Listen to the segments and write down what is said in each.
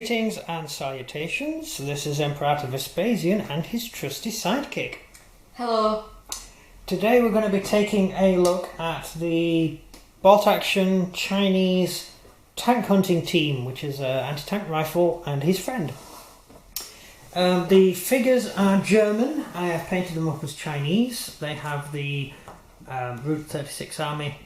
Greetings and salutations. This is Imperator Vespasian and his trusty sidekick. Hello. Today we're going to be taking a look at the bolt-action Chinese tank hunting team, which is an anti-tank rifle and his friend. The figures are German. I have painted them up as Chinese. They have the Route 36 Army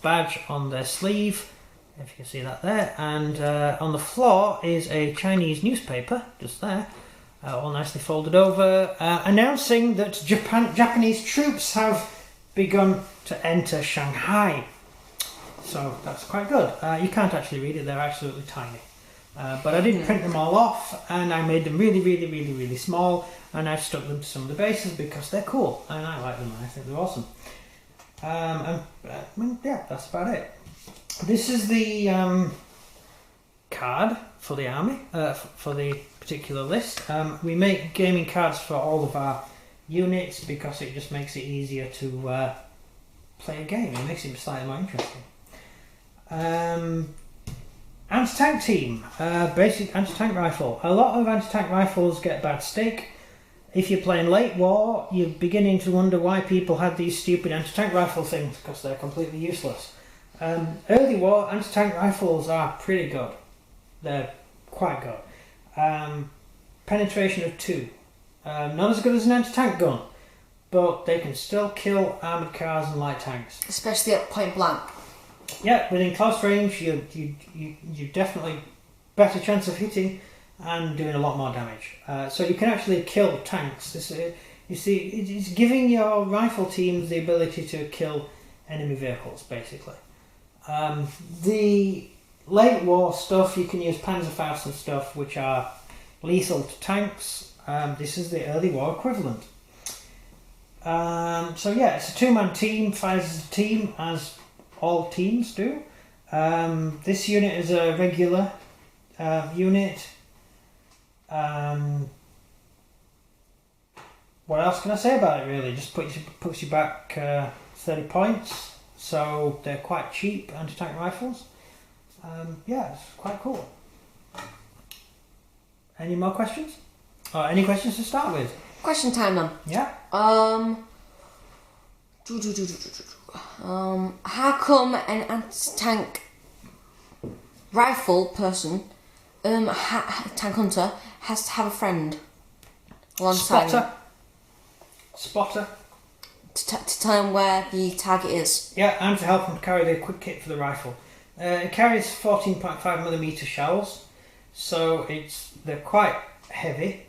badge on their sleeve, if you can see that there, and on the floor is a Chinese newspaper, just there, all nicely folded over, announcing that Japanese troops have begun to enter Shanghai. So that's quite good. You can't actually read it, they're absolutely tiny. But I didn't print them all off, and I made them really small, and I've stuck them to some of the bases because they're cool, and I like them, and I think they're awesome. Yeah, that's about it. This is the card for the army, for the particular list. We make gaming cards for all of our units because it just makes it easier to play a game. It makes it slightly more interesting. Anti-tank team, basic anti-tank rifle. A lot of anti-tank rifles get bad steak. If you're playing late war, you're beginning to wonder why people had these stupid anti-tank rifle things, because they're completely useless. Early war anti-tank rifles are pretty good. They're quite good. Penetration of 2. Not as good as an anti-tank gun, but they can still kill armoured cars and light tanks. Especially at point blank. Yeah, within close range, you definitely better chance of hitting and doing a lot more damage. So you can actually kill tanks. You see, it's giving your rifle teams the ability to kill enemy vehicles, basically. The late war stuff, you can use Panzerfaust and stuff, which are lethal to tanks. This is the early war equivalent. So yeah, it's a two-man team, fires as a team, as all teams do. This unit is a regular unit. What else can I say about it, really? Just puts you back 30 points. So they're quite cheap anti-tank rifles. Yeah, it's quite cool. Any more questions? Any questions to start with? Question time then. Yeah. How come an anti-tank rifle person, tank hunter, has to have a friend alongside him? Spotter. To tell him where the target is. Yeah, and to help him carry the quick kit for the rifle. It carries 14.5mm shells, so they're quite heavy.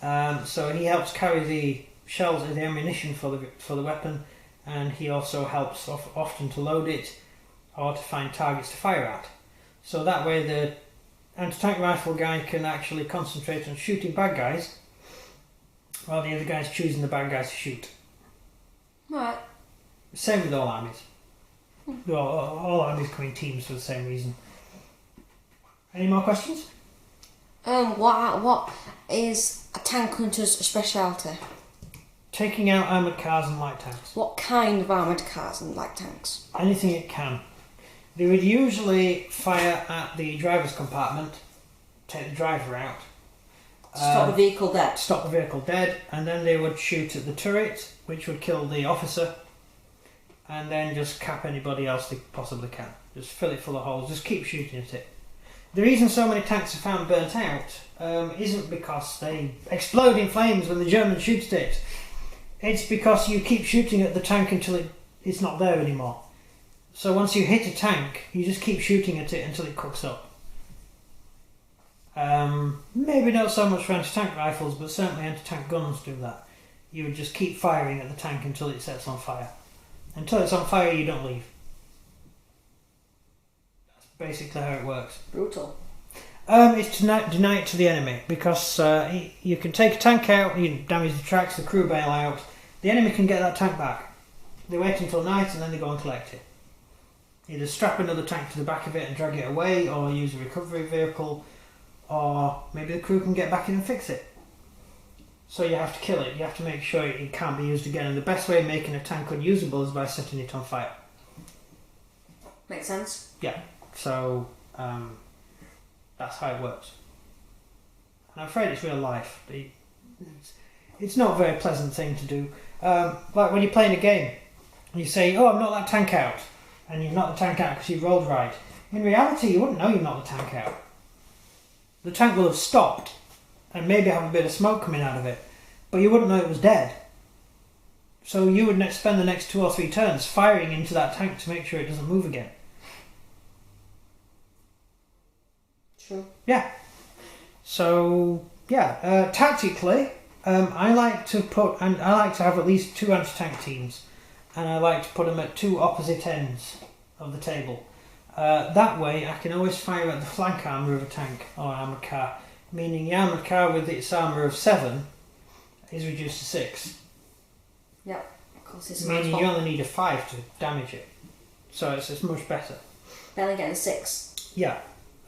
So he helps carry the shells and the ammunition for the weapon, and he also helps often to load it or to find targets to fire at. So that way the anti-tank rifle guy can actually concentrate on shooting bad guys, while the other guy's choosing the bad guys to shoot. Right. Same with all armies. All armies come in teams for the same reason. Any more questions? What is a tank hunter's speciality? Taking out armoured cars and light tanks. What kind of armoured cars and light tanks? Anything it can. They would usually fire at the driver's compartment, take the driver out. Stop the vehicle dead. Stop the vehicle dead, and then they would shoot at the turret, which would kill the officer, and then just cap anybody else they possibly can. Just fill it full of holes, just keep shooting at it. The reason so many tanks are found burnt out isn't because they explode in flames when the German shoots it. It's because you keep shooting at the tank until it's not there anymore. So once you hit a tank, you just keep shooting at it until it cooks up. Maybe not so much for anti-tank rifles, but certainly anti-tank guns do that. You would just keep firing at the tank until it sets on fire. Until it's on fire, you don't leave. That's basically how it works. Brutal. It's to deny it to the enemy, because you can take a tank out, you damage the tracks, the crew bail out, the enemy can get that tank back. They wait until night and then they go and collect it. Either strap another tank to the back of it and drag it away, or use a recovery vehicle, or maybe the crew can get back in and fix it. So you have to kill it, you have to make sure it can't be used again, and the best way of making a tank unusable is by setting it on fire. Makes sense. Yeah, so That's how it works. And I'm afraid it's real life. It's not a very pleasant thing to do. Like when you're playing a game, you say, "Oh, I've knocked that tank out," and you've knocked the tank out because you rolled right. In reality, you wouldn't know you've knocked the tank out. The tank will have stopped and maybe have a bit of smoke coming out of it, but you wouldn't know it was dead. So you would spend the next 2 or 3 turns firing into that tank to make sure it doesn't move again. True. Yeah. So yeah, tactically, I like to have at least 2 anti-tank teams, and I like to put them at 2 opposite ends of the table. That way, I can always fire at the flank armour of a tank or armoured car, meaning the armoured car with its armour of 7 is reduced to 6. Yep, of course it's meaning you only need a 5 to damage it, so it's much better. Better than getting a 6. Yeah,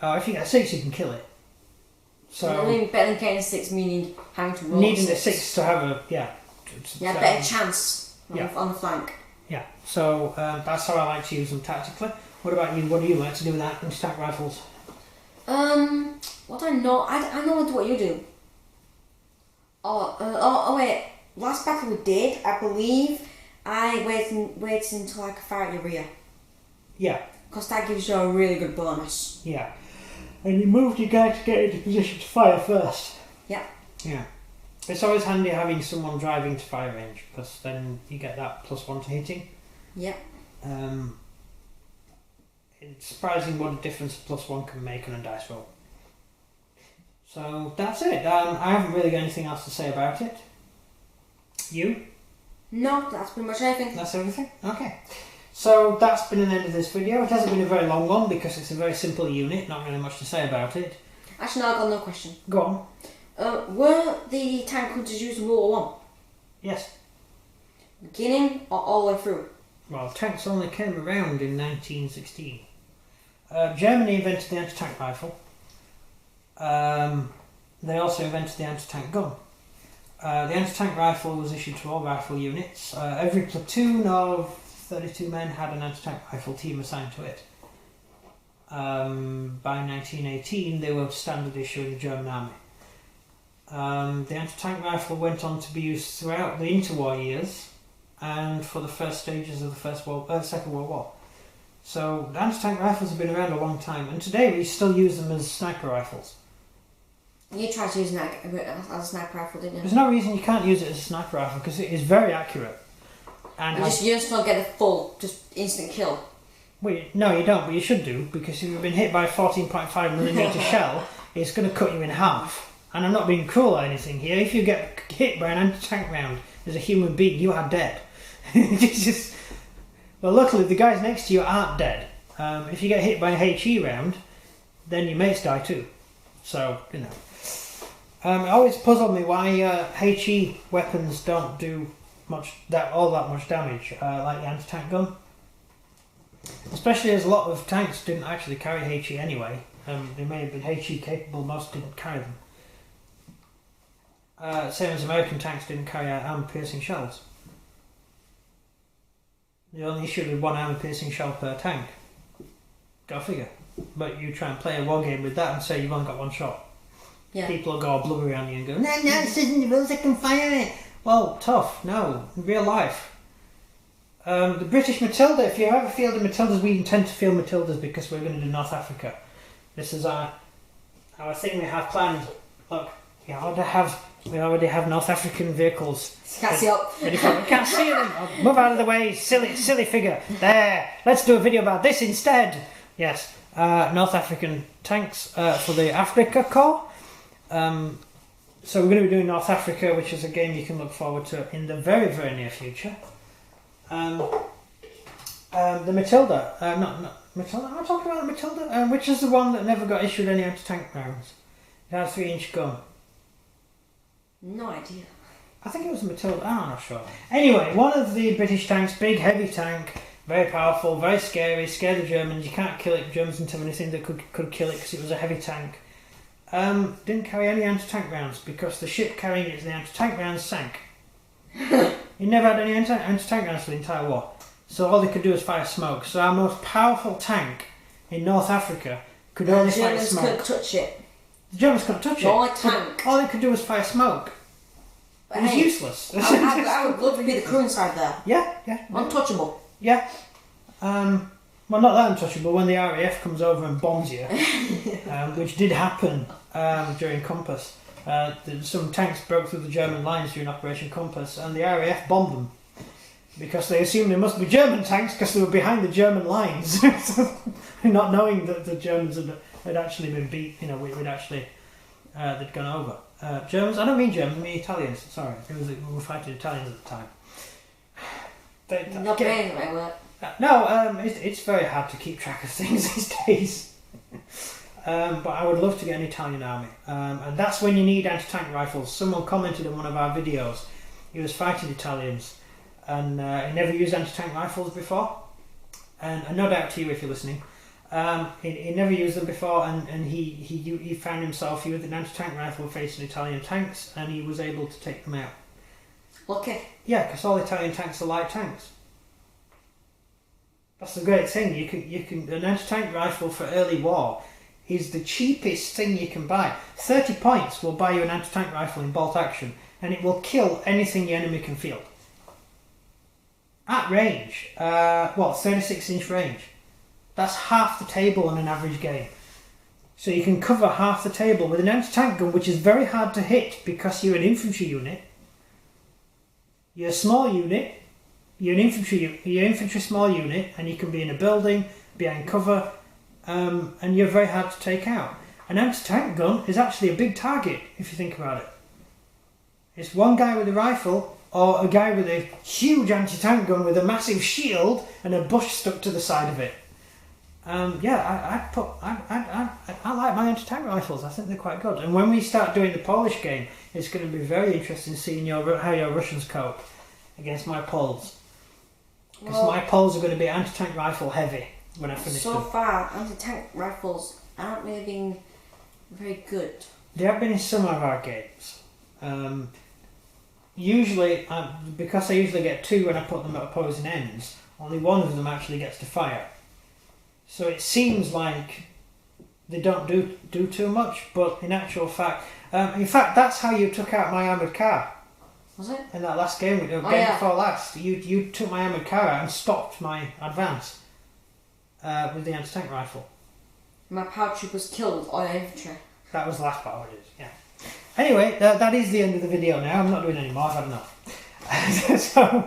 if you get a 6, you can kill it. So I mean, better than getting a 6, meaning having to roll needing a 6 to have a better chance on the flank. Yeah, so that's how I like to use them tactically. What about you? What do you like to do with that anti-tank rifles? What do I know? I know what you do. Oh wait. Last battle we did, I believe, I waited until I could fire at your rear. Yeah. Because that gives you a really good bonus. Yeah. And you moved your guy to get into position to fire first. Yeah. Yeah. It's always handy having someone driving to fire range, because then you get that +1 to hitting. Yeah. It's surprising what a difference a +1 can make on a dice roll. So that's it. I haven't really got anything else to say about it. You? No, that's pretty much everything. That's everything? Okay. So that's been the end of this video. It hasn't been a very long one because it's a very simple unit, not really much to say about it. Actually, no, I've got another question. Go on. Were the tank hunters used in World War One? Yes. Beginning or all the way through? Well, tanks only came around in 1916. Germany invented the anti-tank rifle. They also invented the anti-tank gun. The anti-tank rifle was issued to all rifle units. Every platoon of 32 men had an anti-tank rifle team assigned to it. By 1918, they were standard issue in the German army. The anti-tank rifle went on to be used throughout the interwar years and for the first stages of the Second World War. So the anti-tank rifles have been around a long time, and today we still use them as sniper rifles. You tried to use it as a sniper rifle, didn't you? There's no reason you can't use it as a sniper rifle because it is very accurate. And you just don't get the full, just instant kill. Well, no, you don't, but you should do, because if you've been hit by a 14.5mm shell, it's going to cut you in half. And I'm not being cruel or anything here. If you get hit by an anti-tank round as a human being, you are dead. Well, luckily the guys next to you aren't dead. If you get hit by a HE round, then your mates die too. So, you know. It always puzzled me why HE weapons don't do all that much damage, like the anti-tank gun. Especially as a lot of tanks didn't actually carry HE anyway. They may have been HE capable, most didn't carry them. Same as American tanks didn't carry armor-piercing shells. They only issued with 1 armor-piercing shell per tank. Go figure. But you try and play a war game with that and say you've only got 1 shot. Yeah. People will go all blubbery on you and go, no, this isn't the rules, I can fire it. Well, tough, no, in real life. The British Matilda, if you ever fielded Matildas, we intend to field Matildas because we're going to do North Africa. This is our thing we have planned. Look, we already have North African vehicles. Can't see up. Can't see them. Oh, move out of the way, silly figure. There, let's do a video about this instead. Yes, North African tanks for the Africa Corps. So we're going to be doing North Africa, which is a game you can look forward to in the very, very near future. The Matilda, not Matilda, am I talking about the Matilda? Which is the one that never got issued any anti-tank rounds? It had a 3-inch gun. No idea. I think it was the Matilda, I'm not sure. Anyway, one of the British tanks, big heavy tank, very powerful, very scary, scared the Germans. You can't kill it, Germans didn't have anything that could kill it because it was a heavy tank. Didn't carry any anti-tank rounds because the ship carrying it, the anti-tank rounds sank. It never had any anti-tank rounds for the entire war. So all they could do was fire smoke. So our most powerful tank in North Africa could only fire smoke. Germans couldn't touch it. The Germans couldn't touch it. Only tank. All they could do was fire smoke. It was useless. I would love to be the crew inside there. Yeah. Untouchable. Yeah. Well, not that untouchable. When the RAF comes over and bombs you, which did happen during Compass. Some tanks broke through the German lines during Operation Compass, and the RAF bombed them because they assumed they must be German tanks because they were behind the German lines, not knowing that the Germans had actually been beat. You know, they'd gone over. Germans. I don't mean Germans. I mean Italians. Sorry, we were fighting Italians at the time. Not doing my work. No, it's very hard to keep track of things these days. But I would love to get an Italian army. And that's when you need anti-tank rifles. Someone commented on one of our videos. He was fighting Italians and he never used anti-tank rifles before. And no doubt to you if you're listening. He never used them before, and he found himself with an anti-tank rifle facing Italian tanks, and he was able to take them out. Lucky. Yeah, because all Italian tanks are light tanks. That's the great thing. You can an anti-tank rifle for early war is the cheapest thing you can buy. 30 points will buy you an anti-tank rifle in bolt action, and it will kill anything the enemy can field. At range, 36-inch range. That's half the table in an average game. So you can cover half the table with an anti-tank gun, which is very hard to hit because you're an infantry unit. You're a small unit. You're an infantry small unit, and you can be in a building, behind cover, and you're very hard to take out. An anti-tank gun is actually a big target if you think about it. It's one guy with a rifle, or a guy with a huge anti-tank gun with a massive shield and a bush stuck to the side of it. I like my anti-tank rifles. I think they're quite good. And when we start doing the Polish game, it's going to be very interesting seeing how your Russians cope against my Poles. Because my Poles are going to be anti-tank rifle heavy when I finish them. So far, anti-tank rifles aren't really being very good. They have been in some of our games. Usually, because I usually get two when I put them at opposing ends, only one of them actually gets to fire. So it seems like they don't do too much, but in actual fact, that's how you took out my armoured car. Was it? In that last game, before last, you took my armoured car out and stopped my advance with the anti-tank rifle. My power troop was killed with all infantry. That was the last part, it is, yeah. Anyway, that is the end of the video now. I'm not doing any more, I've had enough. So,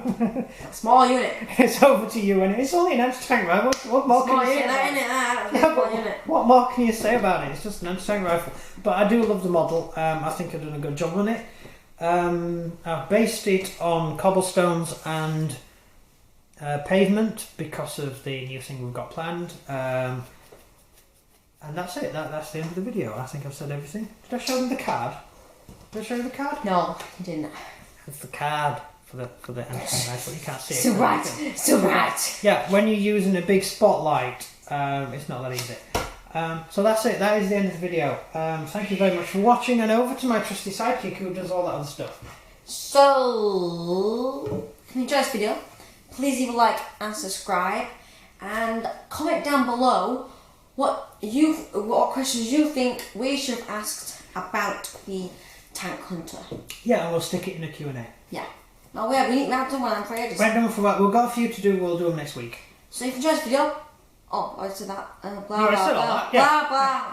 small unit. It's over to you, and it's only an anti-tank rifle. What more small can you say? What more can you say about it? It's just an anti-tank rifle. But I do love the model. I think I've done a good job on it. I've based it on cobblestones and pavement because of the new thing we've got planned. And that's it. That's the end of the video. I think I've said everything. Did I show them the card? Did I show you the card? No, you didn't. It's the card for the anti-tank rifle. You can't see it. Still right. Yeah, when you're using a big spotlight, it's not that easy. So that's it. That is the end of the video. Thank you very much for watching, and over to my trusty sidekick who does all that other stuff. So, if you enjoyed this video, please leave a like and subscribe, and comment down below what questions you think we should have asked about the tank hunter. Yeah, and we'll stick it in a Q&A. Yeah. Oh yeah, we haven't done one on ages. We haven't done one for that. We've got a few to do. We'll do them next week. So if you enjoyed this video, I said that. Blah, blah,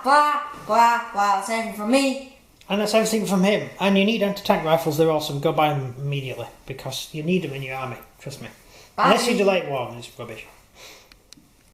blah, blah. That's everything from me. And that's everything from him. And you need anti-tank rifles. They're awesome. Go buy them immediately because you need them in your army. Trust me. Bye. Unless you delay war, it's rubbish.